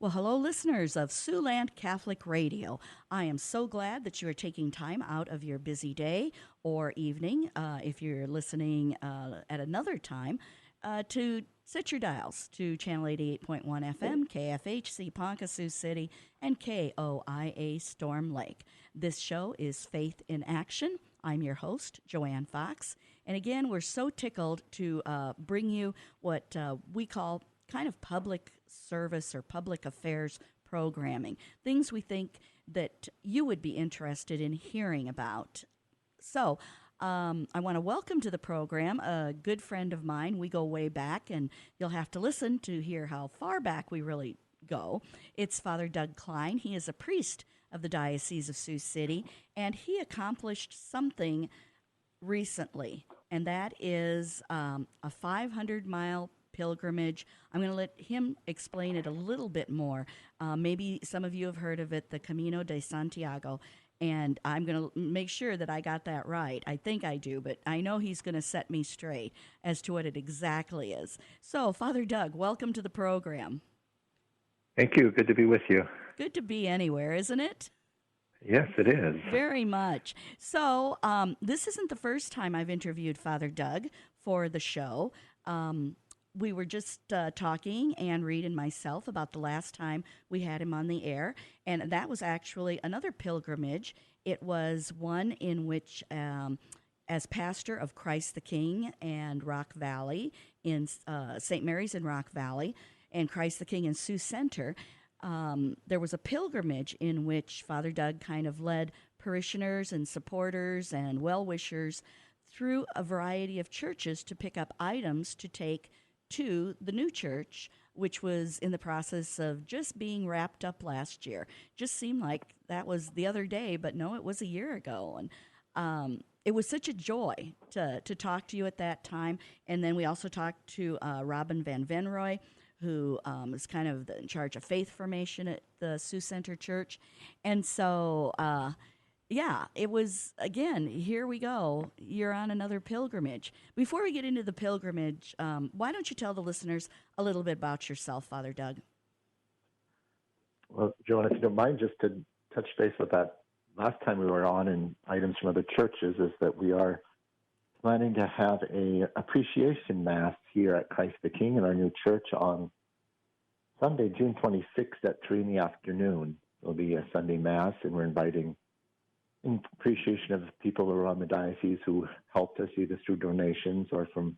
Well, hello, listeners of Siouxland Catholic Radio. I am so glad that you are taking time out of your busy day or evening, if you're listening at another time, to set your dials to channel 88.1 FM, KFHC Ponca Sioux City, and KOIA Storm Lake. This show is Faith in Action. I'm your host, Joanne Fox. And again, we're so tickled to bring you what we call kind of public service or public affairs programming, things we think that you would be interested in hearing about. So, I want to welcome to the program a good friend of mine. We go way back, and you'll have to listen to hear how far back we really go. It's Father Doug Klein. He is a priest of the Diocese of Sioux City, and he accomplished something recently, and that is a 500-mile pilgrimage. I'm going to let him explain it a little bit more. Maybe some of you have heard of it, the Camino de Santiago, and I'm going to make sure that I got that right. I think I do, but I know he's going to set me straight as to what it exactly is. So, Father Doug, welcome to the program. Thank you. Good to be with you. Good to be anywhere, isn't it? Yes, it is. Very much. So, this isn't the first time I've interviewed Father Doug for the show. We were just talking, Anne Reed and myself, about the last time we had him on the air, and that was actually another pilgrimage. It was one in which, as pastor of Christ the King and Rock Valley in St. Mary's in Rock Valley and Christ the King in Sioux Center, there was a pilgrimage in which Father Doug kind of led parishioners and supporters and well-wishers through a variety of churches to pick up items to take to the new church, which was in the process of just being wrapped up last year. Just seemed like that was the other day, but no, it was a year ago. And it was such a joy to talk to you at that time. And then we also talked to Robin Van Venrooy, who is kind of in charge of faith formation at the Sioux Center Church. And so, yeah, it was, again, here we go. You're on another pilgrimage. Before we get into the pilgrimage, why don't you tell the listeners a little bit about yourself, Father Doug? Well, Joanne, if you don't mind, just to touch base with that last time we were on and items from other churches, is that we are planning to have a appreciation mass here at Christ the King in our new church on Sunday, June 26th at 3 in the afternoon. It'll be a Sunday mass, and we're inviting in appreciation of people around the diocese who helped us either through donations or from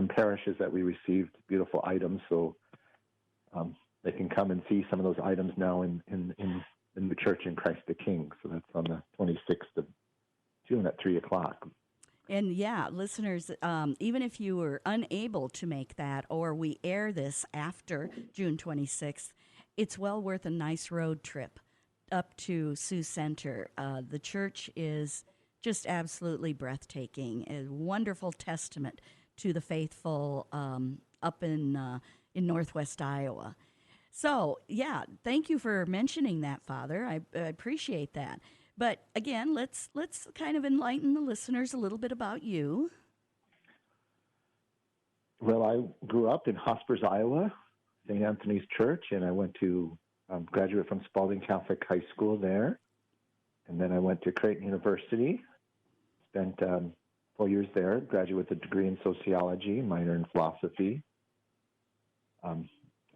parishes that we received beautiful items. So they can come and see some of those items now in the church in Christ the King. So that's on the 26th of June at 3 o'clock. And yeah, listeners, even if you were unable to make that, or we air this after June 26th, it's well worth a nice road trip up to Sioux Center. The church is just absolutely breathtaking, a wonderful testament to the faithful up in Northwest Iowa. So, yeah, thank you for mentioning that, Father. I appreciate that. But again, let's kind of enlighten the listeners a little bit about you. Well, I grew up in Hospers, Iowa, St. Anthony's Church, and I went to graduate from Spalding Catholic High School there. And then I went to Creighton University, spent 4 years there, graduated with a degree in sociology, minor in philosophy.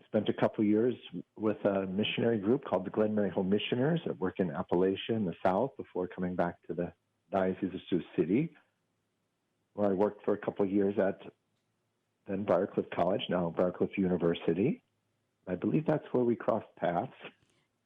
Spent a couple years with a missionary group called the Glen Mary Home Missioners that work in Appalachia in the South before coming back to the Diocese of Sioux City, where I worked for a couple of years at then Briarcliff College, now Briarcliff University. I believe that's where we crossed paths.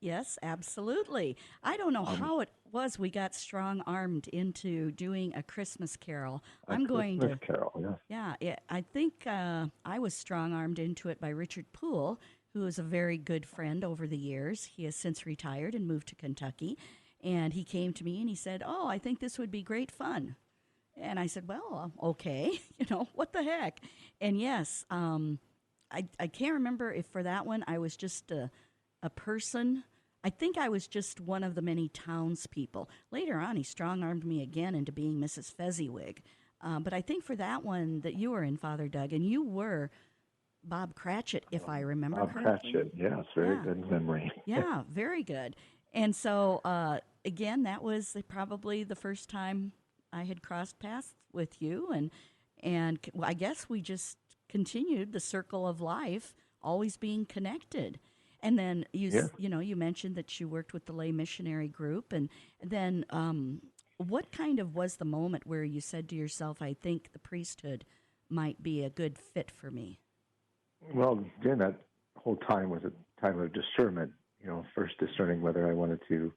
Yes, absolutely. I don't know how it was we got strong-armed into doing a Christmas carol. Christmas carol, yes. Yeah, I think I was strong-armed into it by Richard Poole, who is a very good friend over the years. He has since retired and moved to Kentucky. And he came to me and he said, "Oh, I think this would be great fun." And I said, "Well, okay, what the heck?" And yes, I can't remember if for that one I was just a person. I think I was just one of the many townspeople. Later on, he strong-armed me again into being Mrs. Fezziwig. But I think for that one that you were in, Father Doug, and you were Bob Cratchit, if I remember Bob correctly. Cratchit, yes, very Yeah, good memory. yeah, very good. And so, again, that was probably the first time I had crossed paths with you, and I guess we just continued the circle of life, always being connected. And then Yes. you mentioned that you worked with the lay missionary group, and then what kind of was the moment where you said to yourself, "I think the priesthood might be a good fit for me"? Well, during that whole time was a time of discernment, first discerning whether I wanted to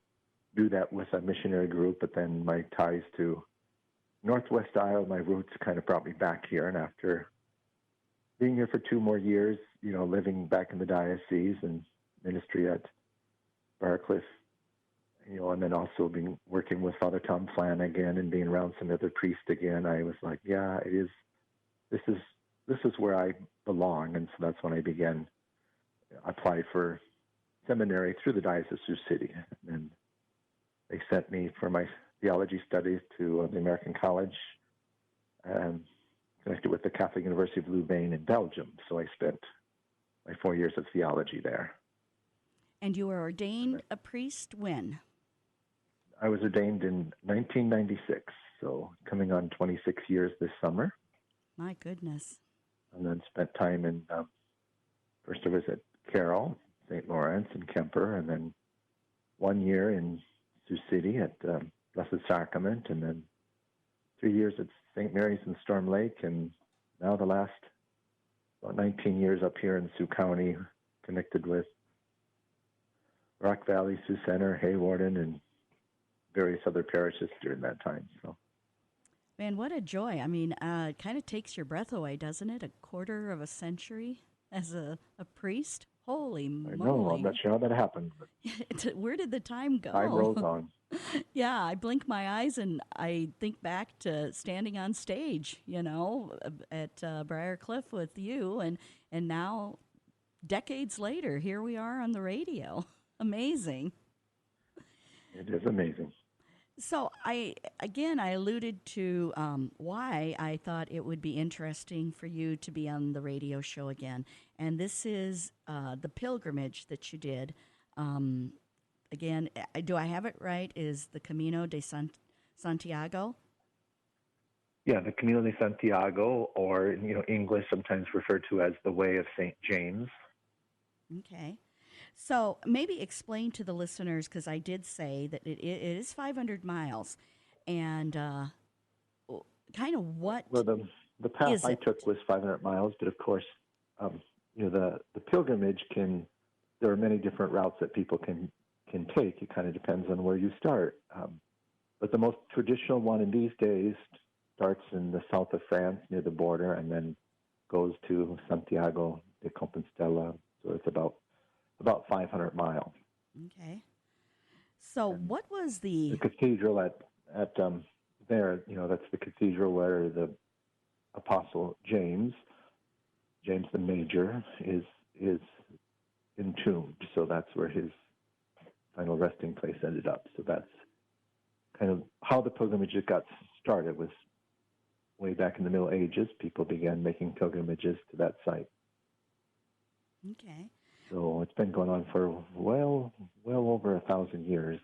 do that with a missionary group, but then my ties to Northwest Iowa, my roots kind of brought me back here. And after being here for 2 more years, living back in the diocese and ministry at Barcliff, and then also being working with Father Tom Flanagan and being around some other priests again, I was like, yeah, it is. This is where I belong, and so that's when I began apply for seminary through the Diocese of Sioux City, and they sent me for my theology studies to the American College, connected with the Catholic University of Louvain in Belgium. So I spent my 4 years of theology there. And you were ordained a priest when? I was ordained in 1996, so coming on 26 years this summer. My goodness. And then spent time in, first I was at Carroll, St. Lawrence, and Kemper, and then 1 year in Sioux City at Blessed Sacrament, and then 3 years at St. Mary's in Storm Lake, and now the last about 19 years up here in Sioux County, connected with Rock Valley, Sioux Center, Haywarden, and various other parishes during that time. So, Man, what a joy. I mean, it kind of takes your breath away, doesn't it? A quarter of a century as a priest? Holy I know, moly. I'm not sure how that happened, but Where did the time go? time rolls on. Yeah, I blink my eyes and I think back to standing on stage, at Briar Cliff with you, and now, decades later, here we are on the radio. Amazing. It is amazing. So I alluded to why I thought it would be interesting for you to be on the radio show again, and this is the pilgrimage that you did. Again, do I have it right? Is the Camino de Santiago? Yeah, the Camino de Santiago, or English sometimes referred to as the Way of St. James. Okay. So maybe explain to the listeners, because I did say that it is 500 miles, and kind of what Well, the path is I it? took was 500 miles, but of course, the pilgrimage there are many different routes that people can take. It kind of depends on where you start. But the most traditional one in these days starts in the south of France near the border and then goes to Santiago de Compostela. So it's about 500 miles. Okay. So And what was the the cathedral at there, that's the cathedral where the Apostle James the Major, is entombed. So that's where his final resting place ended up. So that's kind of how the pilgrimage got started. Was way back in the Middle Ages, people began making pilgrimages to that site. okay? So it's been going on for well over 1,000 years.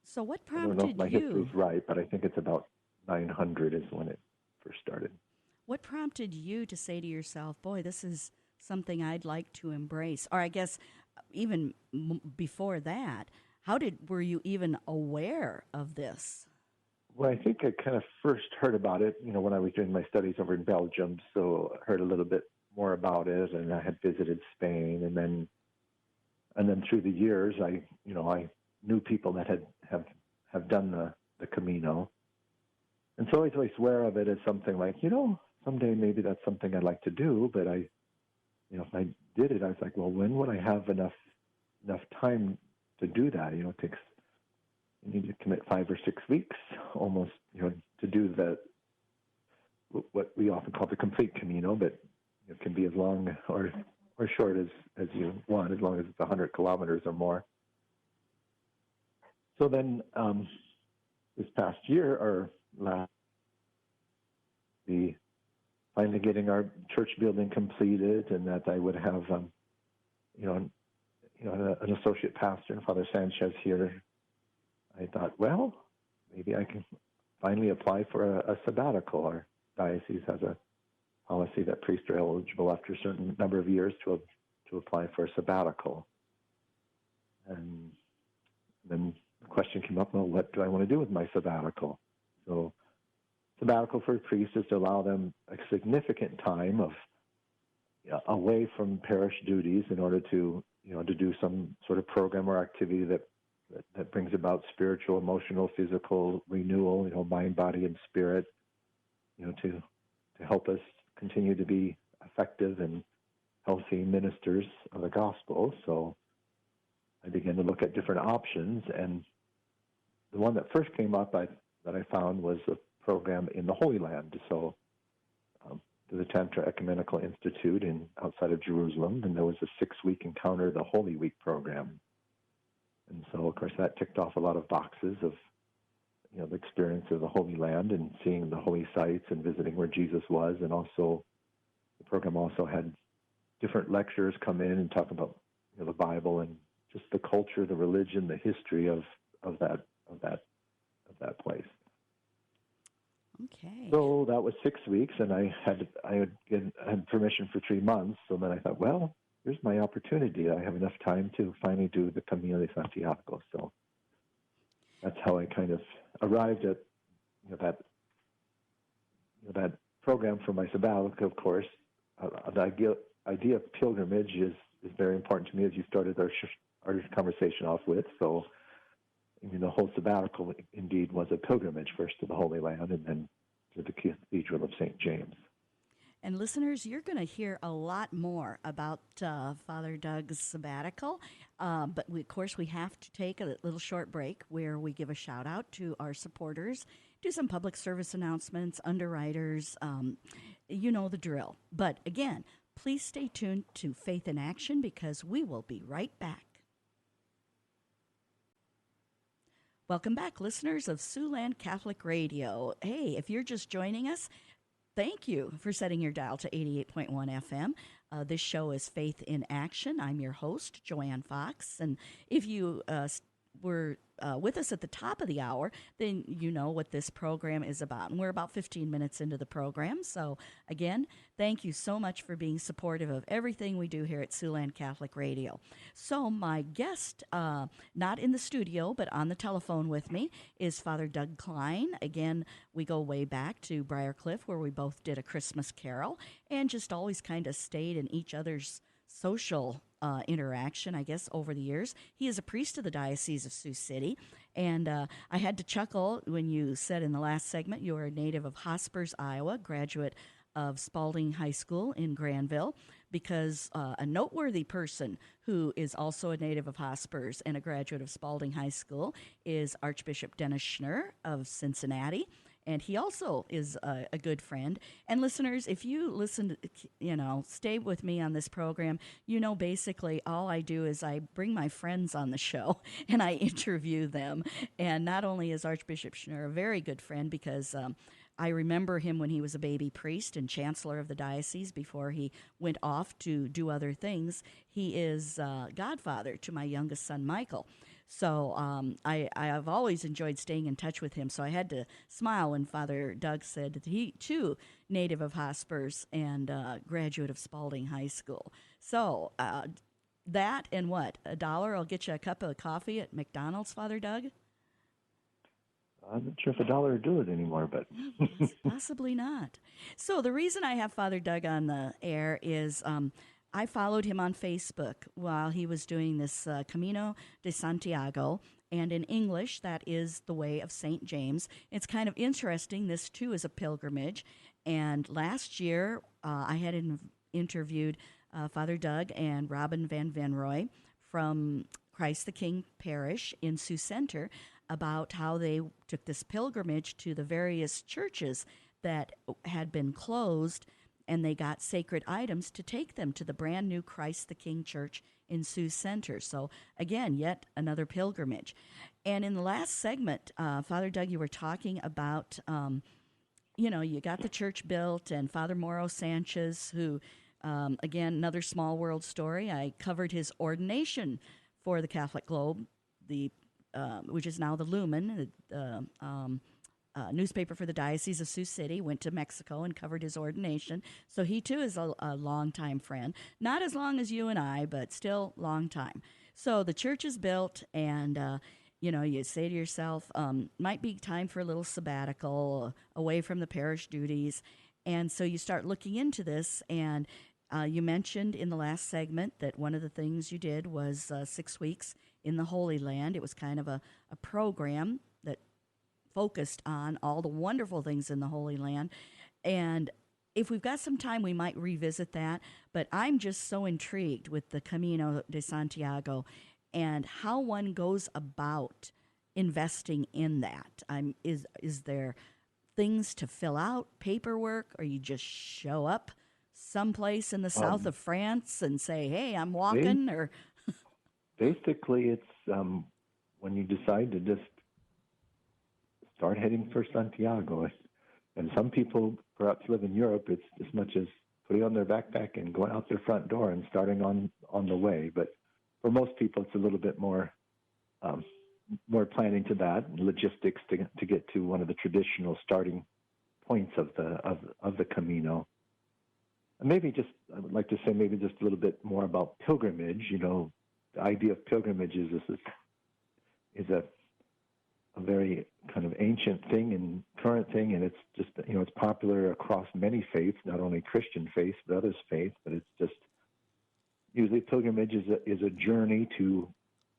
So what I don't know if prompted my history's you? right, but I think it's about 900 is when it first started. What prompted you to say to yourself, "Boy, this is something I'd like to embrace"? Or I guess even before that, were you even aware of this? Well, I think I kind of first heard about it, when I was doing my studies over in Belgium. So I heard a little bit more about it, and I had visited Spain, and then through the years, I knew people that have done the Camino, and so I was always aware of it as something like, someday maybe that's something I'd like to do. But if I did it, I was like, well, when would I have enough time to do that? You need to commit 5 or 6 weeks almost, to do what we often call the complete Camino, but it can be as long or short as you want, as long as it's 100 kilometers or more. So then this past year, or last, the finally getting our church building completed, and that I would have, an associate pastor, Father Sanchez here. I thought, well, maybe I can finally apply for a sabbatical. Our diocese has a policy that priests are eligible after a certain number of years to apply for a sabbatical. And then the question came up, well, what do I want to do with my sabbatical? So sabbatical for priests is to allow them a significant time of away from parish duties in order to do some sort of program or activity that brings about spiritual, emotional, physical renewal, mind, body, and spirit, to help us continue to be effective and healthy ministers of the gospel. So I began to look at different options, and the one that first came up that I found was a program in the Holy Land. So the Tantra Ecumenical Institute outside of Jerusalem, and there was a 6-week Encounter the Holy Week program. And so, of course, that ticked off a lot of boxes of, the experience of the Holy Land and seeing the holy sites and visiting where Jesus was. And also, the program also had different lecturers come in and talk about the Bible and just the culture, the religion, the history of that place. Okay. So that was 6 weeks, and I had permission for 3 months. So then I thought, well, here's my opportunity. I have enough time to finally do the Camino de Santiago. So that's how I kind of arrived at that program for my sabbatical. Of course, the idea of pilgrimage is very important to me, as you started our conversation off with. So, the whole sabbatical indeed was a pilgrimage, first to the Holy Land and then to the Cathedral of St. James. And listeners, you're going to hear a lot more about Father Doug's sabbatical. But of course, we have to take a little short break where we give a shout out to our supporters, do some public service announcements, underwriters, the drill. But again, please stay tuned to Faith in Action because we will be right back. Welcome back, listeners of Siouxland Catholic Radio. Hey, if you're just joining us, thank you for setting your dial to 88.1 FM. This show is Faith in Action. I'm your host, Joanne Fox. And if you were with us at the top of the hour, then you know what this program is about. And we're about 15 minutes into the program. So, again, thank you so much for being supportive of everything we do here at Siouxland Catholic Radio. So, my guest, not in the studio, but on the telephone with me, is Father Doug Klein. Again, we go way back to Briarcliff, where we both did a Christmas carol and just always kind of stayed in each other's social interaction, I guess, over the years. He is a priest of the Diocese of Sioux City, and I had to chuckle when you said in the last segment you are a native of Hospers, Iowa, graduate of Spalding High School in Granville, because a noteworthy person who is also a native of Hospers and a graduate of Spalding High School is Archbishop Dennis Schnurr of Cincinnati. And he also is a good friend. And listeners, if you listen to, stay with me on this program, basically all I do is I bring my friends on the show and I interview them. And not only is Archbishop Schnurr a very good friend because I remember him when he was a baby priest and chancellor of the diocese before he went off to do other things. He is godfather to my youngest son, Michael. So I have always enjoyed staying in touch with him. So I had to smile when Father Doug said that he, too, native of Hospers and graduate of Spalding High School. So that and what? $1 will get you a cup of coffee at McDonald's, Father Doug? I'm not sure if $1 will do it anymore, but... Possibly not. So the reason I have Father Doug on the air is... I followed him on Facebook while he was doing this Camino de Santiago, and in English, that is the way of St. James. It's kind of interesting. This, too, is a pilgrimage. And last year, I had interviewed Father Doug and Robin Van Venrooy from Christ the King Parish in Sioux Center about how they took this pilgrimage to the various churches that had been closed, and they got sacred items to take them to the brand new Christ the King Church in Sioux Center. So, again, yet another pilgrimage. And in the last segment, Father Doug, you were talking about, you got the church built, and Father Moro Sanchez, who, again, another small world story. I covered his ordination for the Catholic Globe, the which is now the Lumen, newspaper for the Diocese of Sioux City. Went to Mexico and covered his ordination. So he too is a longtime friend. Not as long as you and I, but still long time. So the church is built, and you say to yourself, might be time for a little sabbatical away from the parish duties. And so you start looking into this, and you mentioned in the last segment that one of the things you did was 6 weeks in the Holy Land. It was kind of a program that focused on all the wonderful things in the Holy Land. And if we've got some time, we might revisit that. But I'm just so intrigued with the Camino de Santiago and how one goes about investing in that. Is there things to fill out, paperwork, or you just show up someplace in the south of France and say, "Hey, I'm walking"? Or basically, it's when you decide to just start heading for Santiago. And some people perhaps live in Europe. It's as much as putting on their backpack and going out their front door and starting on the way. But for most people, it's a little bit more planning to that, and logistics to get to one of the traditional starting points of the Camino. And maybe I would like to say maybe just a little bit more about pilgrimage. The idea of pilgrimage is a very kind of ancient thing and current thing, and it's just it's popular across many faiths, not only Christian faiths but others' faiths. But it's just usually pilgrimage is a journey to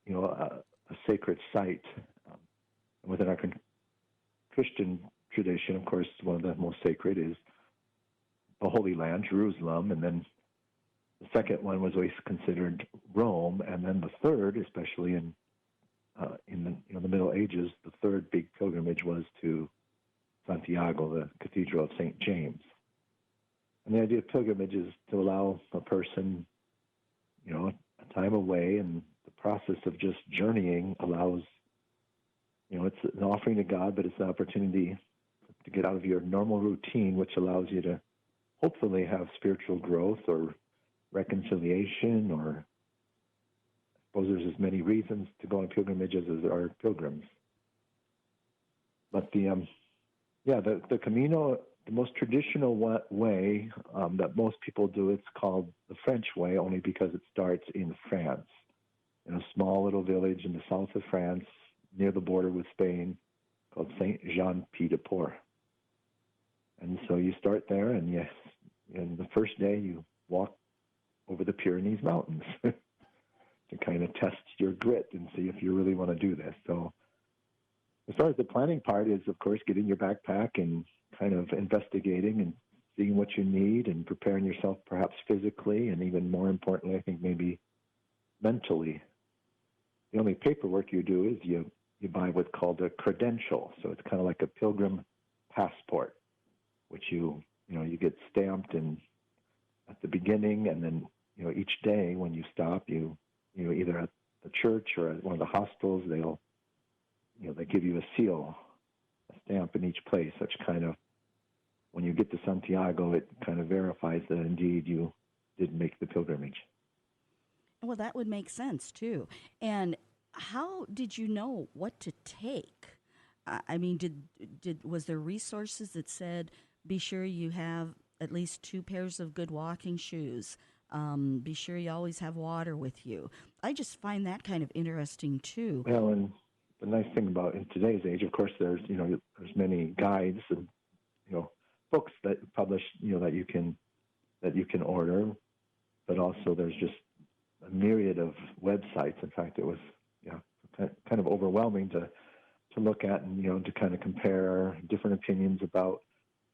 a sacred site. Within our Christian tradition, of course, one of the most sacred is the Holy Land, Jerusalem, and then the second one was always considered Rome, and then the third, especially in the Middle Ages, the third big pilgrimage was to Santiago, the Cathedral of St. James. And the idea of pilgrimage is to allow a person, a time away, and the process of just journeying allows, it's an offering to God, but it's an opportunity to get out of your normal routine, which allows you to hopefully have spiritual growth or reconciliation, or I suppose there's as many reasons to go on pilgrimages as there are pilgrims. But the Camino, the most traditional way that most people do, it's called the French way, only because it starts in France, in a small little village in the south of France, near the border with Spain, called Saint-Jean-Pied-de-Port. And so you start there, and the first day you walk over the Pyrenees Mountains to kind of test your grit and see if you really want to do this. So as far as the planning part is, of course, getting your backpack and kind of investigating and seeing what you need and preparing yourself perhaps physically, and even more importantly, I think maybe mentally. The only paperwork you do is you buy what's called a credential. So it's kind of like a pilgrim passport, which you get stamped at the beginning, and then each day when you stop, either at the church or at one of the hostels, they give you a seal, a stamp in each place, which kind of, when you get to Santiago, it kind of verifies that indeed you did make the pilgrimage. Well, that would make sense too. And how did you know what to take? I mean, was there resources that said, be sure you have at least 2 pairs of good walking shoes? Be sure you always have water with you. I just find that kind of interesting too. Well, and the nice thing about in today's age, of course, there's many guides and books that publish that you can order, but also there's just a myriad of websites. In fact, it was kind of overwhelming to look at and to kind of compare different opinions about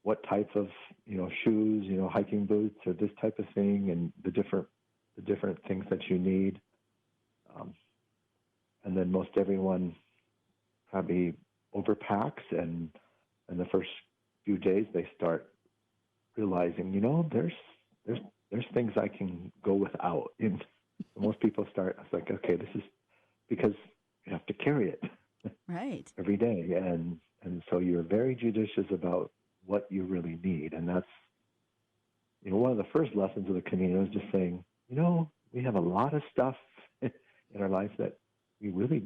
what type of shoes, hiking boots or this type of thing, and the different things that you need. And then most everyone probably overpacks, and in the first few days they start realizing, there's things I can go without. And most people start, it's like, okay, this is because you have to carry it right every day, and so you're very judicious about what you really need. And that's, one of the first lessons of the Camino is just saying, we have a lot of stuff in our life that we really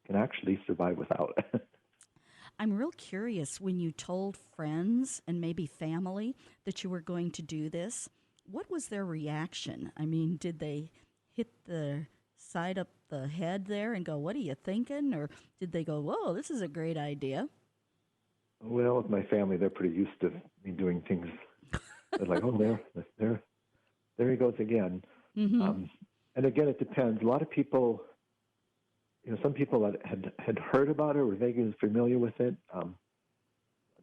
can actually survive without. I'm real curious, when you told friends and maybe family that you were going to do this, what was their reaction? I mean, did they hit the side up the head there and go, "What are you thinking?" Or did they go, "Whoa, this is a great idea"? Well, with my family, they're pretty used to me doing things. They're like, "Oh, there he goes again." Mm-hmm. And again, it depends. A lot of people, some people that had heard about it were vaguely familiar with it.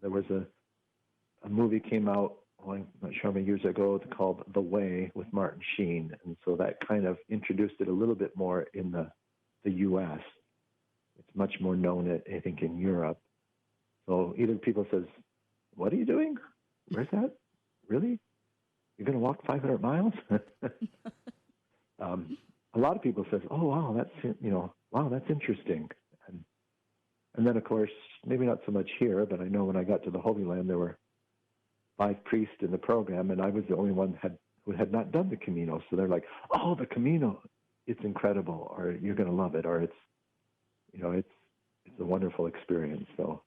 There was a movie came out, I'm not sure how many years ago, it's called The Way with Martin Sheen. And so that kind of introduced it a little bit more in the U.S. It's much more known, I think, in Europe. So either people says, "What are you doing? Where's that? Really? You're going to walk 500 miles?" A lot of people says, "Oh, wow, that's interesting." And then, of course, maybe not so much here, but I know when I got to the Holy Land, there were 5 priests in the program, and I was the only one who had not done the Camino. So they're like, "Oh, the Camino, it's incredible," or "You're going to love it," or it's a wonderful experience. So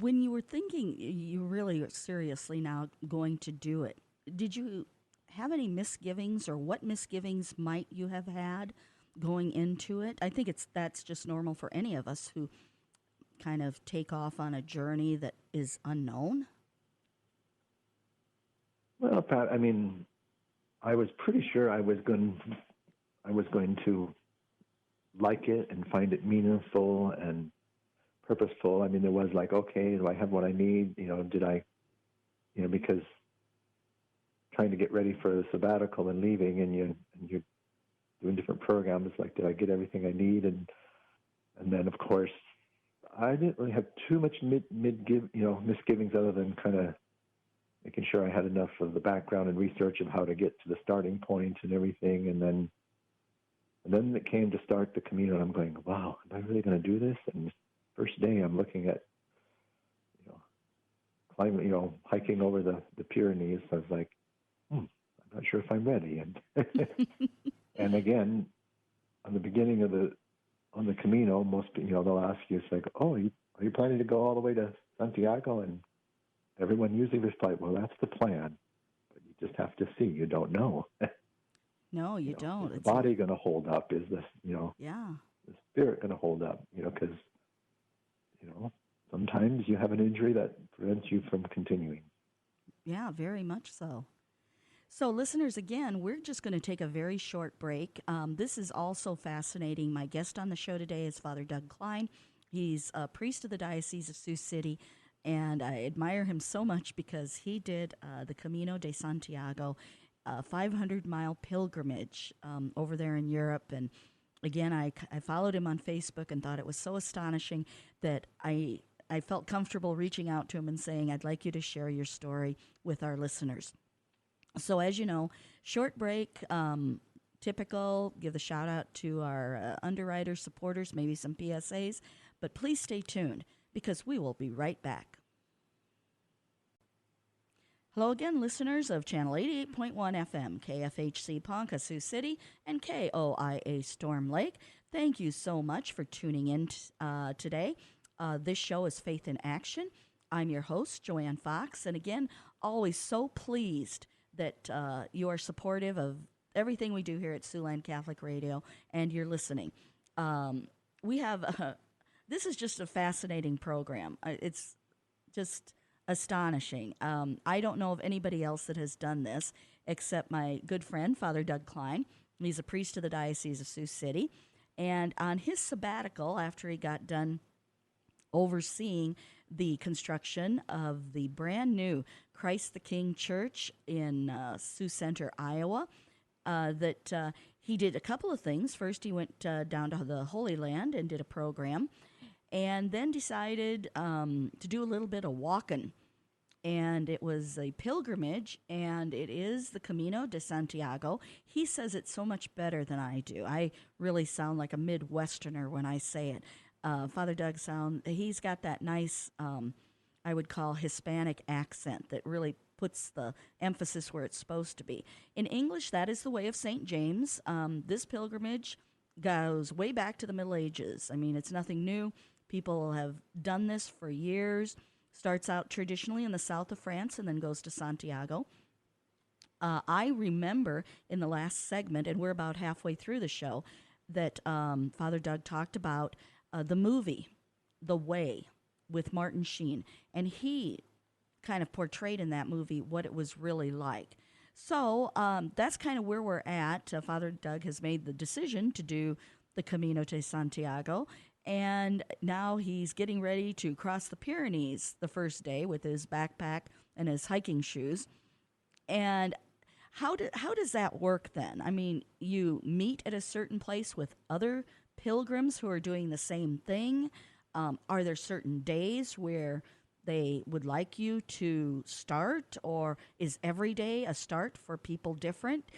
When you were thinking you really seriously now going to do it, did you have any misgivings, or what misgivings might you have had going into it? I think that's just normal for any of us who kind of take off on a journey that is unknown. well, Pat, I mean, I was pretty sure I was going to like it and find it meaningful and purposeful. I mean, there was like, okay, do I have what I need? Did I, because trying to get ready for the sabbatical and leaving, and you're doing different programs, like, did I get everything I need? And then, of course, I didn't really have too much misgivings, other than kind of making sure I had enough of the background and research of how to get to the starting point and everything. And then it came to start the Camino, and I'm going, wow, am I really going to do this? And first day, I'm looking at, climbing, hiking over the Pyrenees. I was like, I'm not sure if I'm ready. And and again, on the Camino, most they'll ask you, it's like, "Oh, are you planning to go all the way to Santiago?" And everyone usually replies, "Well, that's the plan, but you just have to see. You don't know." No, you don't. Is the body going to hold up? Is Yeah. the spirit going to hold up? Because sometimes you have an injury that prevents you from continuing. Yeah, very much so. So, listeners, again, we're just going to take a very short break. This is also fascinating. My guest on the show today is Father Doug Klein. He's a priest of the Diocese of Sioux City, and I admire him so much because he did the Camino de Santiago, a 500-mile pilgrimage over there in Europe. And again, I followed him on Facebook and thought it was so astonishing that I felt comfortable reaching out to him and saying, "I'd like you to share your story with our listeners." So, as you know, short break, typical, give the shout out to our underwriters, supporters, maybe some PSAs, but please stay tuned because we will be right back. Hello again, listeners of Channel 88.1 FM, KFHC Ponca, Sioux City, and KOIA Storm Lake. Thank you so much for tuning in today. This show is Faith in Action. I'm your host, Joanne Fox, and again, always so pleased that you are supportive of everything we do here at Siouxland Catholic Radio, and you're listening. We have this is just a fascinating program. It's just astonishing. I don't know of anybody else that has done this except my good friend, Father Doug Klein. He's a priest of the Diocese of Sioux City, and on his sabbatical, after he got done overseeing the construction of the brand new Christ the King Church in Sioux Center, Iowa, that he did a couple of things. First, he went down to the Holy Land and did a program, and then decided to do a little bit of walking. And it was a pilgrimage, and it is the Camino de Santiago. He says it so much better than I do. I really sound like a Midwesterner when I say it. Father Doug he's got that nice, I would call Hispanic accent that really puts the emphasis where it's supposed to be. In English, that is the way of St. James. This pilgrimage goes way back to the Middle Ages. I mean, it's nothing new. People have done this for years. Starts out traditionally in the south of France and then goes to Santiago. I remember in the last segment, and we're about halfway through the show, that Father Doug talked about the movie, The Way, with Martin Sheen. And he kind of portrayed in that movie what it was really like. So that's kind of where we're at. Father Doug has made the decision to do the Camino de Santiago. And now he's getting ready to cross the Pyrenees the first day with his backpack and his hiking shoes. And how does that work then? I mean, you meet at a certain place with other pilgrims who are doing the same thing. Are there certain days where they would like you to start, or is every day a start for people different?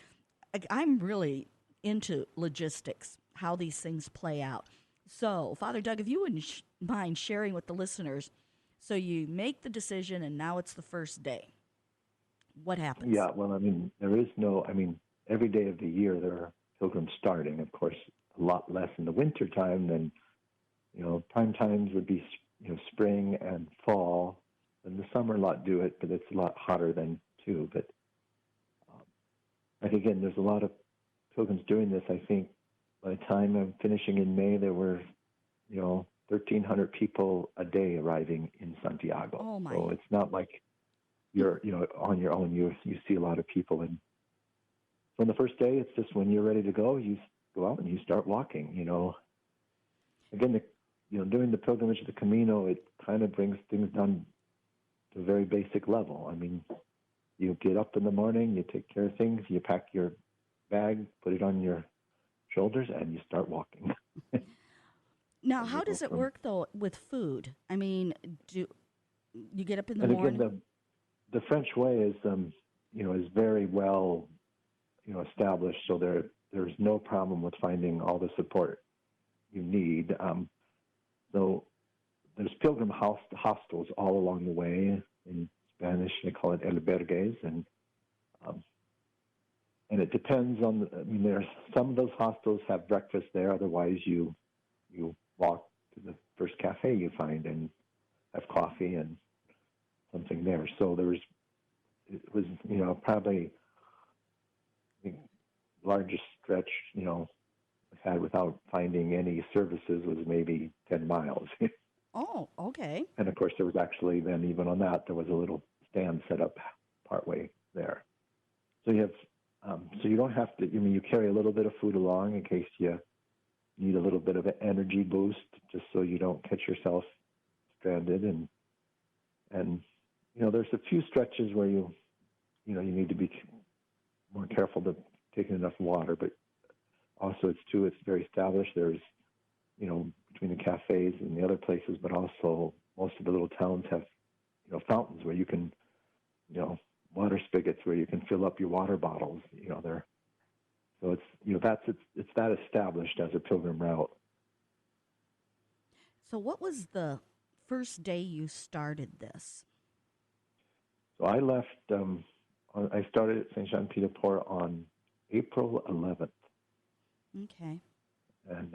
I'm really into logistics, how these things play out. So, Father Doug, if you wouldn't mind sharing with the listeners, so you make the decision and now it's the first day. What happens? Yeah, well, I mean, there is no, I mean, every day of the year there are pilgrims starting. Of course, a lot less in the winter time than, prime times would be, spring and fall. In the summer, a lot do it, but it's a lot hotter then too. But and again, there's a lot of pilgrims doing this. I think by the time I'm finishing in May, there were, 1,300 people a day arriving in Santiago. Oh my! So it's not like you're, on your own. You see a lot of people, and so on the first day, it's just when you're ready to go, you go out and you start walking. Again, doing the pilgrimage of the Camino, it kind of brings things down to a very basic level. I mean, you get up in the morning, you take care of things, you pack your bag, put it on your shoulders, and you start walking. Now, how does it work, though, with food? I mean, do you get up in the and morning? Again, the French way is, is very well, established, so there's no problem with finding all the support you need. So there's pilgrim hostels all along the way. In Spanish, they call it albergues, and it depends on. There's some of those hostels have breakfast there. Otherwise, you walk to the first cafe you find and have coffee and something there. So it was probably the largest stretch had without finding any services was maybe 10 miles. Oh, okay. And of course, there was actually then, even on that, there was a little stand set up partway there. So you have, so you don't have to. You carry a little bit of food along in case you need a little bit of an energy boost, just so you don't catch yourself stranded. And there's a few stretches where you need to be more careful to take enough water, but also it's very established. There's between the cafes and the other places, but also most of the little towns have, fountains where you can, water spigots where you can fill up your water bottles, there. So it's that established as a pilgrim route. So what was the first day you started this? So I left, I started at Saint Jean Pied de Port on April 11th. Okay. And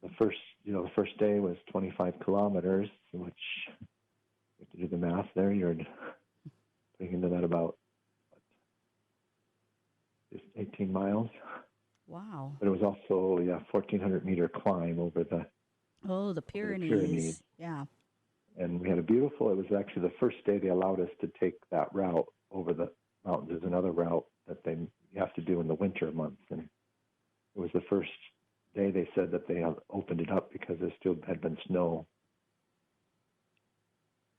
the first day was 25 kilometers, which, if you do the math there, you're putting into that about 18 miles. Wow. But it was also 1,400 meter climb over the Pyrenees. Yeah. And we had it was actually the first day they allowed us to take that route over the mountains. There's another route that you have to do in the winter months, and it was the first day they said that they opened it up because there still had been snow.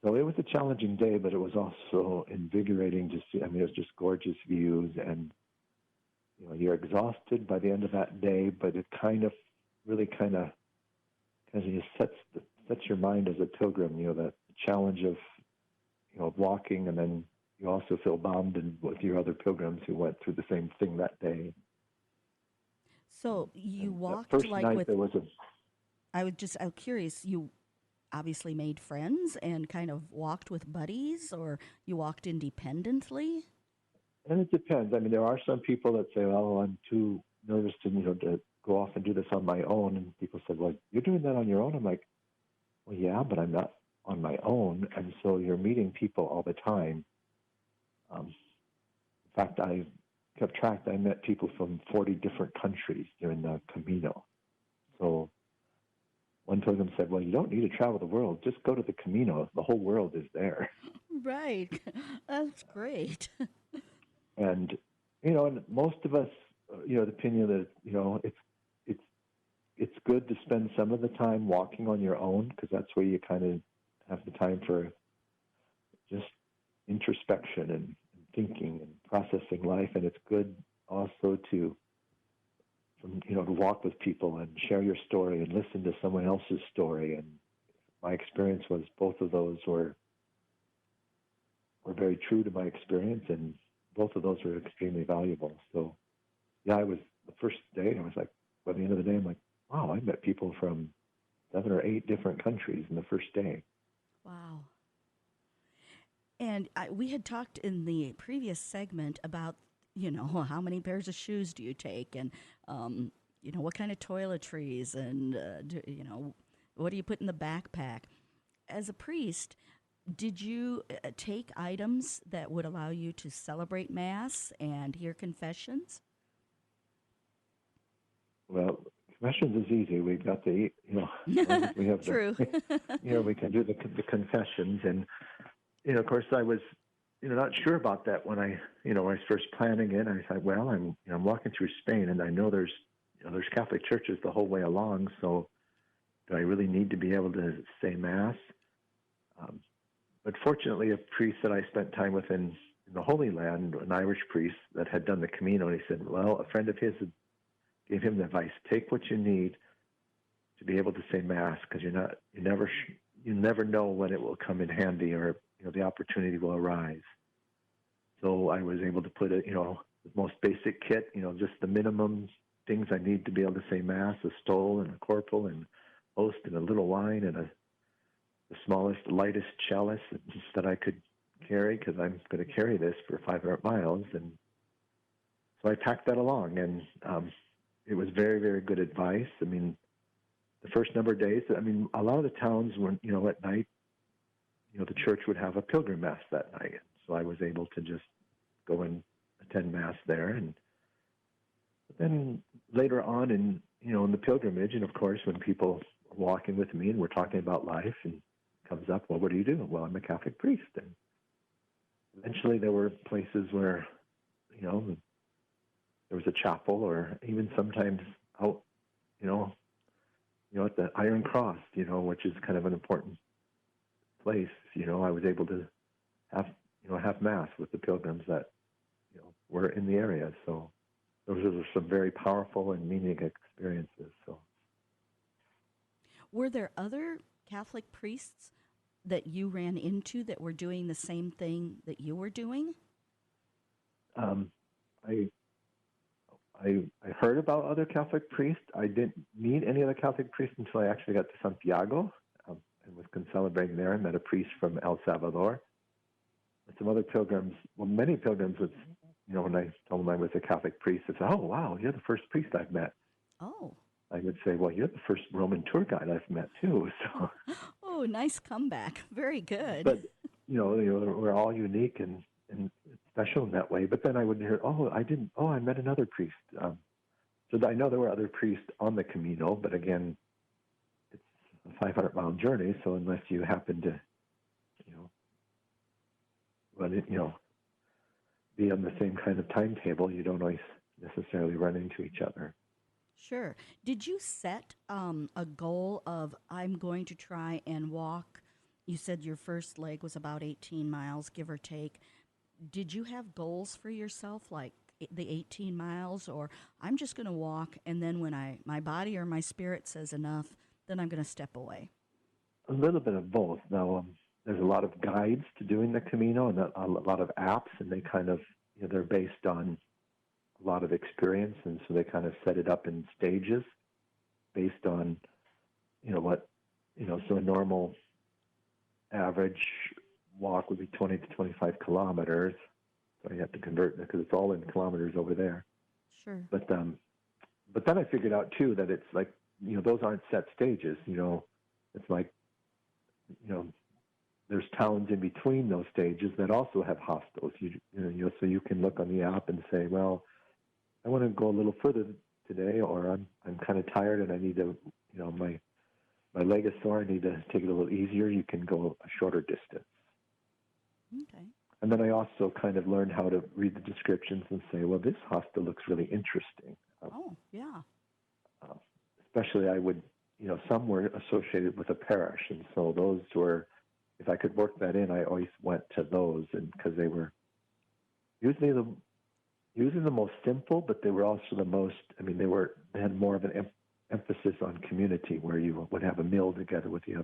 So it was a challenging day, but it was also invigorating to see. It was just gorgeous views, and you're exhausted by the end of that day, but it really sets your mind as a pilgrim. The challenge of walking, and then you also feel bonded with your other pilgrims who went through the same thing that day. So you walked first like night with. There was I'm curious. You obviously made friends and kind of walked with buddies, or you walked independently? And it depends. I mean, there are some people that say, "Oh, I'm too nervous to, to go off and do this on my own." And people said, "Well, you're doing that on your own." I'm like, "Well, yeah, but I'm not on my own." And so you're meeting people all the time. In fact, I kept track. I met people from 40 different countries during the Camino. So one pilgrim said, "Well, you don't need to travel the world. Just go to the Camino. The whole world is there." Right. That's great. And and most of us, the opinion that it's it's good to spend some of the time walking on your own, because that's where you kind of have the time for just introspection and thinking and processing life. And it's good also to to walk with people and share your story and listen to someone else's story. And my experience was both of those were very true to my experience, and both of those were extremely valuable. So, yeah, I was the first day. I was like, by the end of the day, I'm like, wow, I met people from 7 or 8 different countries in the first day. Wow. And we had talked in the previous segment about, how many pairs of shoes do you take, and, what kind of toiletries, and, what do you put in the backpack? As a priest, did you take items that would allow you to celebrate Mass and hear confessions? Well, confessions is easy. We've got the, as long as we have True. we can do the confessions. And, of course, I was, not sure about that when I was first planning it. I thought, well, I'm walking through Spain, and I know there's Catholic churches the whole way along. So do I really need to be able to say Mass? But fortunately, a priest that I spent time with in the Holy Land, an Irish priest that had done the Camino, and he said, well, a friend of his gave him the advice: take what you need to be able to say Mass, because you never know when it will come in handy, or the opportunity will arise. So I was able to put the most basic kit, just the minimum things I need to be able to say Mass: a stole and a corporal and host and a little wine and the smallest, lightest chalice that I could carry, because I'm going to carry this for 500 miles. And so I packed that along, and it was very, very good advice. I mean, the first number of days, a lot of the towns, when, at night, the church would have a pilgrim Mass that night. So I was able to just go and attend Mass there. And then later on in the pilgrimage, and of course, when people are walking with me and we're talking about life, and comes up, well, what do you do? Well, I'm a Catholic priest. And eventually there were places where, there was a chapel, or even sometimes out, at the Iron Cross, which is kind of an important place. I was able to have Mass with the pilgrims that, were in the area. So those are some very powerful and meaning experiences. So, Were there other Catholic priests that you ran into that were doing the same thing that you were doing? I heard about other Catholic priests. I didn't meet any other Catholic priests until I actually got to Santiago, and was celebrating there. I met a priest from El Salvador. And some other pilgrims, many pilgrims would, when I told them I was a Catholic priest, they said, "Oh, wow, you're the first priest I've met." Oh. I would say, "Well, you're the first Roman tour guide I've met too." So, Oh, nice comeback. Very good. but we're all unique and special in that way. But then I would hear, I met another priest. So I know there were other priests on the Camino, but again, it's a 500-mile journey. So unless you happen to, be on the same kind of timetable, you don't always necessarily run into each other. Sure. Did you set a goal of, I'm going to try and walk? You said your first leg was about 18 miles, give or take. Did you have goals for yourself, like the 18 miles, or I'm just going to walk, and then when my body or my spirit says enough, then I'm going to step away? A little bit of both. Now, there's a lot of guides to doing the Camino, and a lot of apps, and they kind of, they're based on a lot of experience, and so they kind of set it up in stages based on, what So a normal average walk would be 20 to 25 kilometers. So you have to convert because it's all in kilometers over there. Sure. But then I figured out too that it's like, those aren't set stages. It's like, there's towns in between those stages that also have hostels. So you can look on the app and say, well, I want to go a little further today, or I'm kind of tired and I need to, my leg is sore. I need to take it a little easier. You can go a shorter distance. Okay. And then I also kind of learned how to read the descriptions and say, well, this hostel looks really interesting. Oh, yeah. Especially some were associated with a parish. And so those were, if I could work that in, I always went to those, and because they were usually the most simple, but they were also the most, they had more of an emphasis on community, where you would have a meal together with the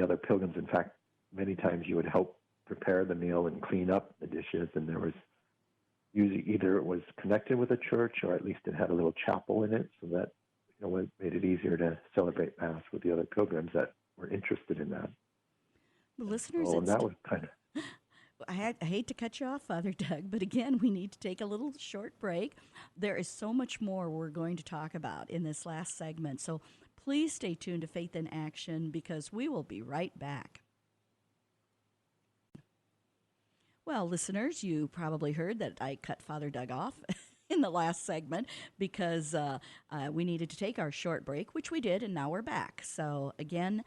other pilgrims. In fact, many times you would help prepare the meal and clean up the dishes, and there was usually either it was connected with a church or at least it had a little chapel in it, so that made it easier to celebrate Mass with the other pilgrims that were interested in that. Listeners, that was kind of. I hate to cut you off, Father Doug, but again, we need to take a little short break. There is so much more we're going to talk about in this last segment, so please stay tuned to Faith in Action, because we will be right back. Well, listeners, you probably heard that I cut Father Doug off in the last segment because we needed to take our short break, which we did, and now we're back. So again,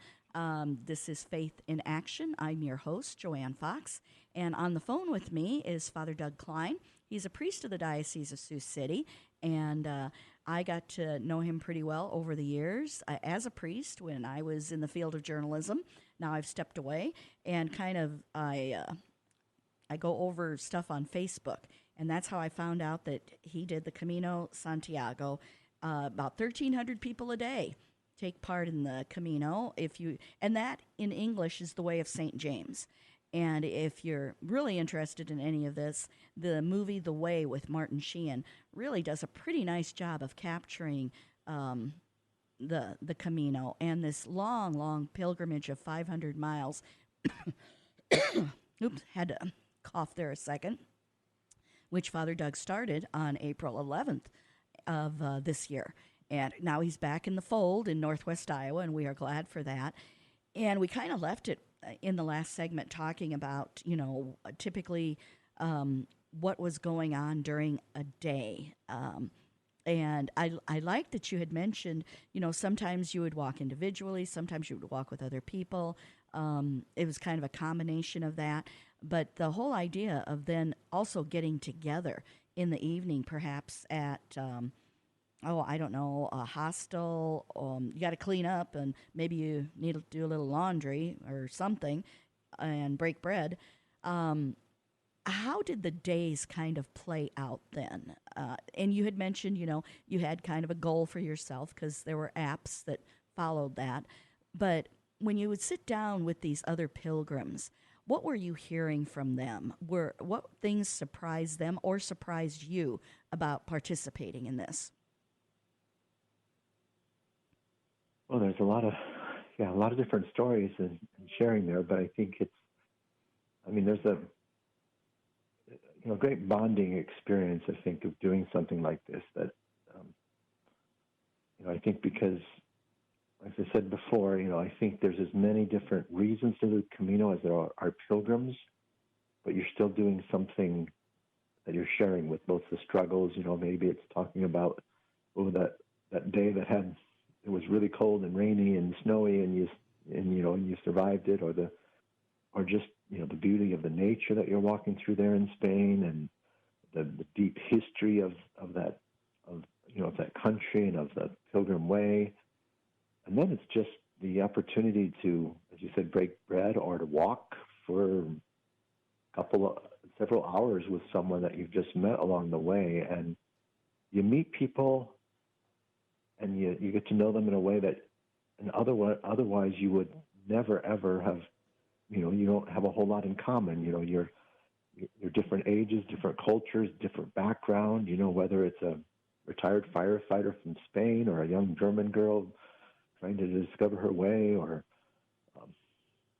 this is Faith in Action. I'm your host, Joanne Fox, and on the phone with me is Father Doug Klein. He's a priest of the Diocese of Sioux City, and I got to know him pretty well over the years as a priest when I was in the field of journalism. Now I've stepped away, and I go over stuff on Facebook, and that's how I found out that he did the Camino Santiago. About 1,300 people a day take part in the Camino. And that in English is the Way of St. James. And if you're really interested in any of this, the movie The Way with Martin Sheehan really does a pretty nice job of capturing the Camino and this long, long pilgrimage of 500 miles. Oops, had to cough there a second, which Father Doug started on April 11th of this year. And now he's back in the fold in Northwest Iowa, and we are glad for that. And we kind of left it in the last segment talking about, typically what was going on during a day. And I like that you had mentioned, sometimes you would walk individually, sometimes you would walk with other people. It was kind of a combination of that. But the whole idea of then also getting together in the evening, perhaps at, I don't know, a hostel, you got to clean up and maybe you need to do a little laundry or something and break bread. How did the days kind of play out then? And you had mentioned, you had kind of a goal for yourself because there were apps that followed that. But when you would sit down with these other pilgrims, what were you hearing from them? What things surprised them or surprised you about participating in this? Well, there's a lot of different stories and sharing there, but I think there's a great bonding experience, I think, of doing something like this that, I think because, as I said before, I think there's as many different reasons to do Camino as there are pilgrims, but you're still doing something that you're sharing with both the struggles. Maybe it's talking about that day that it was really cold and rainy and snowy, and you survived it, or just the beauty of the nature that you're walking through there in Spain, and the deep history of that country and of the Pilgrim Way. And then it's just the opportunity to, as you said, break bread or to walk for several hours with someone that you've just met along the way. And you meet people and you get to know them in a way that otherwise you would never, ever have, you don't have a whole lot in common. You're different ages, different cultures, different background, whether it's a retired firefighter from Spain or a young German girl trying to discover her way, or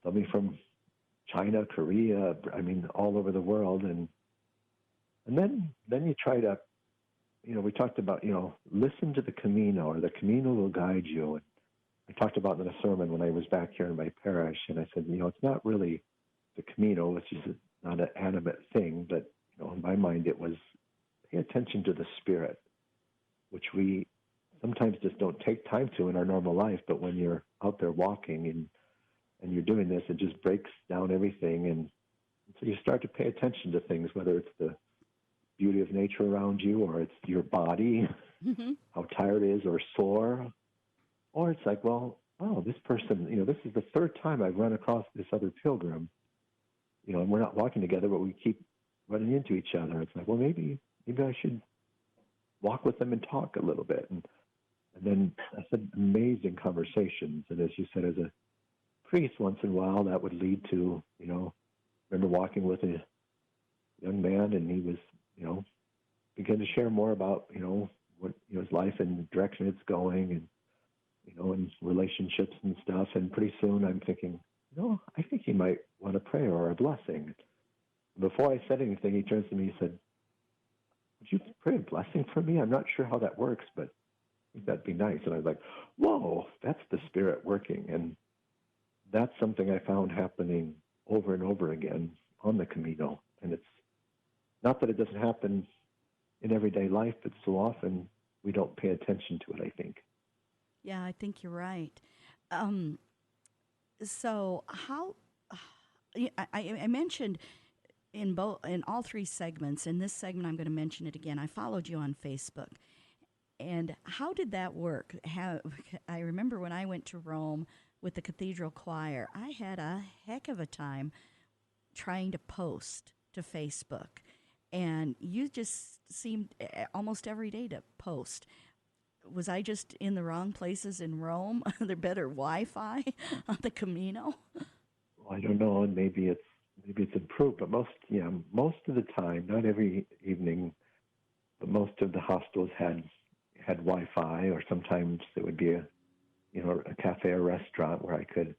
somebody from China, Korea, I mean, all over the world. And then you try to, we talked about, listen to the Camino, or the Camino will guide you. And I talked about in a sermon when I was back here in my parish, and I said, it's not really the Camino, which is not an animate thing, but, in my mind it was pay attention to the Spirit, which we sometimes just don't take time to in our normal life, but when you're out there walking and you're doing this, it just breaks down everything. And so you start to pay attention to things, whether it's the beauty of nature around you, or it's your body, how tired it is or sore, or it's like, well, oh, this person, this is the third time I've run across this other pilgrim, and we're not walking together, but we keep running into each other. It's like, well, maybe I should walk with them and talk a little bit. And then I said amazing conversations. And as you said, as a priest, once in a while, that would lead to, remember walking with a young man, and he was, began to share more about, what, his life and the direction it's going, and, and relationships and stuff. And pretty soon I'm thinking, I think he might want a prayer or a blessing. Before I said anything, he turns to me and said, would you pray a blessing for me? I'm not sure how that works, but I think that'd be nice. And I was like, whoa, that's the Spirit working. And that's something I found happening over and over again on the Camino. And it's not that it doesn't happen in everyday life, but so often we don't pay attention to it, I think. Yeah, I think you're right. So how I mentioned in all three segments. In this segment, I'm going to mention it again. I followed you on Facebook, and how did that work? I remember when I went to Rome with the cathedral choir, I had a heck of a time trying to post to Facebook, and you just seemed almost every day to post. Was I just in the wrong places in Rome? Are there better Wi-Fi on the Camino? Well, I don't know, and maybe it's improved, but most of the time, not every evening, but most of the hostels had Wi-Fi, or sometimes it would be a cafe or restaurant where I could,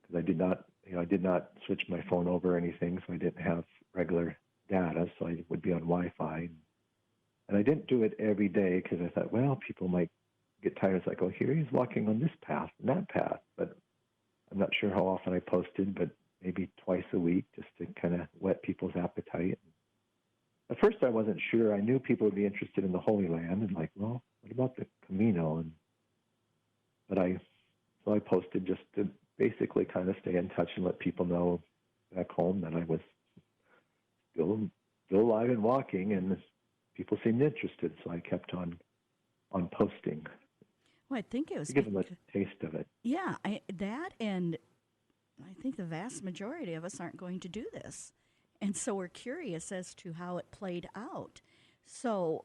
because I did not switch my phone over or anything, so I didn't have regular data, so I would be on Wi-Fi. And I didn't do it every day because I thought, well, people might get tired. It's like, oh, here he's walking on this path and that path. But I'm not sure how often I posted, but maybe twice a week, just to kind of whet people's appetite. At first, I wasn't sure. I knew people would be interested in the Holy Land, and like, well, what about the Camino? But I posted just to basically kind of stay in touch and let people know back home that I was still alive and walking, and people seemed interested, so I kept on posting. Well, I think it was to give them a taste of it. Yeah, and I think the vast majority of us aren't going to do this, and so we're curious as to how it played out. So,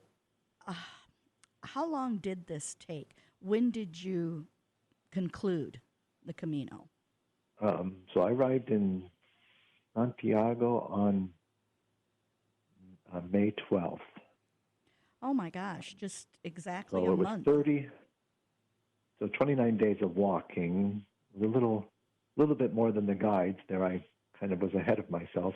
how long did this take? When did you conclude the Camino? So I arrived in Santiago on May 12th. Oh my gosh, just exactly so a it was month. 29 days of walking. It was a little bit more than the guides there. I kind of was ahead of myself.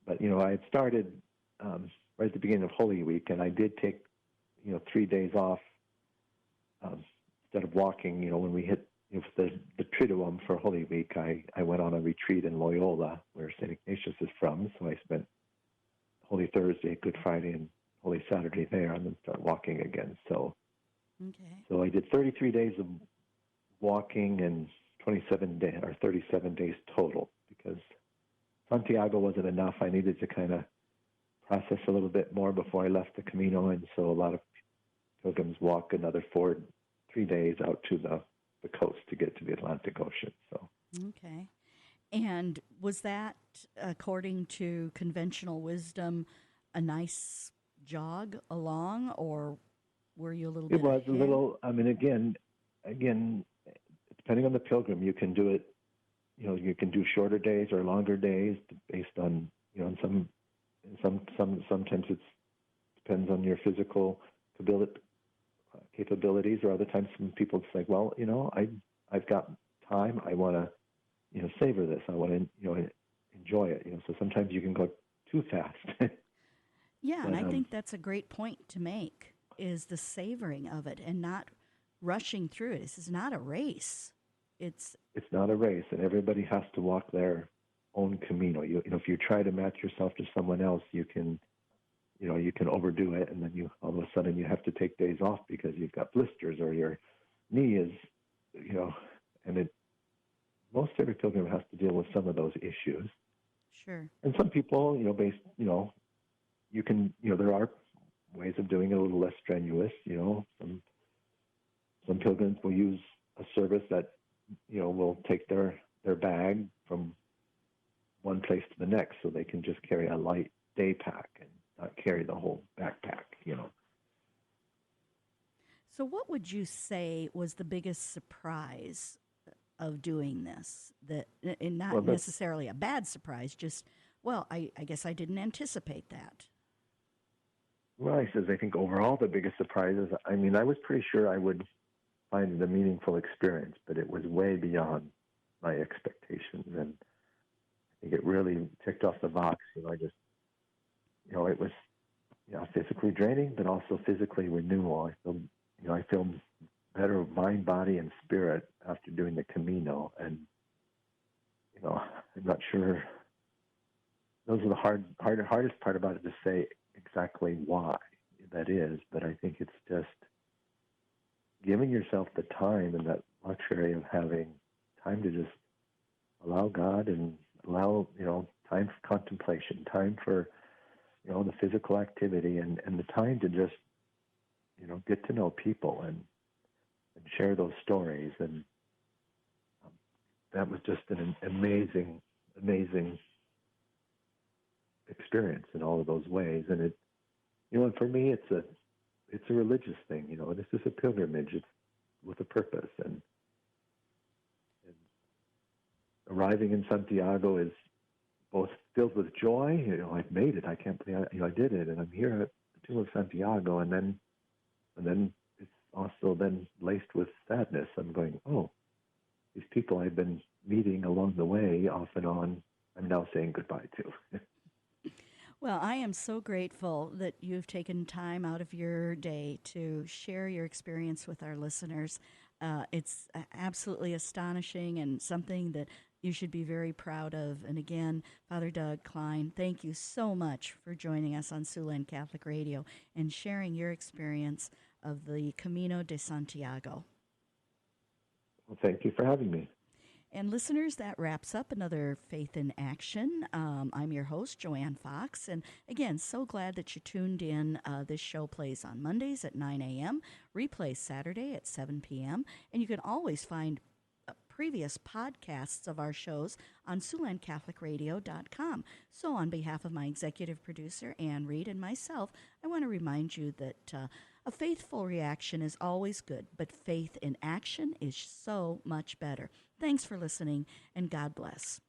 But I had started right at the beginning of Holy Week, and I did take 3 days off instead of walking. When we hit the Triduum for Holy Week, I went on a retreat in Loyola, where St. Ignatius is from. So I spent Holy Thursday, Good Friday, and Holy Saturday there, and then start walking again. So I did 33 days of walking and 37 days total, because Santiago wasn't enough. I needed to kind of process a little bit more before I left the Camino, and so a lot of pilgrims walk another 3 days out to the coast to get to the Atlantic Ocean. So. Okay. And was that, according to conventional wisdom, a nice jog along, or were you a little bit It was ahead? a little, I mean, again, depending on the pilgrim, you can do it, you can do shorter days or longer days based on, sometimes it depends on your physical capabilities, or other times some people say, well, I've got time. I want to, savor this. I want to, enjoy it. So sometimes you can go too fast. Yeah, and But I think that's a great point to make is the savoring of it and not rushing through it. This is not a race. It's it's not a race, and everybody has to walk their own Camino. If you try to match yourself to someone else, you can overdo it, and then you all of a sudden you have to take days off because you've got blisters or your knee is, you know, and most every pilgrim has to deal with some of those issues. sure. And some people, you can, there are ways of doing it a little less strenuous. Some pilgrims will use a service that, will take their bag from one place to the next, so they can just carry a light day pack and not carry the whole backpack. So, what would you say was the biggest surprise of doing this? That, and Well, not that's necessarily a bad surprise, just, well, I guess I didn't anticipate that. well, I think overall the biggest surprise is, I was pretty sure I would find it a meaningful experience, but it was way beyond my expectations, and I think it really ticked off the box. It was, physically draining, but also physically renewal. I feel better mind, body, and spirit after doing the Camino, and I'm not sure. Those are the hardest part about it to say exactly why that is, but I think it's just giving yourself the time and that luxury of having time to just allow God and allow, time for contemplation, time for, the physical activity and the time to just, get to know people and share those stories. And that was just an amazing, amazing experience in all of those ways. And it, and for me, it's a religious thing. This is a pilgrimage. It's with a purpose. And arriving in Santiago is both filled with joy. I've made it. I can't believe I did it, and I'm here at the tomb of Santiago. And then it's also then laced with sadness. I'm going, oh, these people I've been meeting along the way, off and on, I'm now saying goodbye to. Well, I am so grateful that you've taken time out of your day to share your experience with our listeners. It's absolutely astonishing and something that you should be very proud of. And again, Father Doug Klein, thank you so much for joining us on Siouxland Catholic Radio and sharing your experience of the Camino de Santiago. Well, thank you for having me. And listeners, that wraps up another Faith in Action. I'm your host, Joanne Fox. And again, so glad that you tuned in. This show plays on Mondays at 9 a.m., replays Saturday at 7 p.m. And you can always find previous podcasts of our shows on SiouxlandCatholicRadio.com. So on behalf of my executive producer, Ann Reed, and myself, I want to remind you that a faithful reaction is always good, but faith in action is so much better. Thanks for listening, and God bless.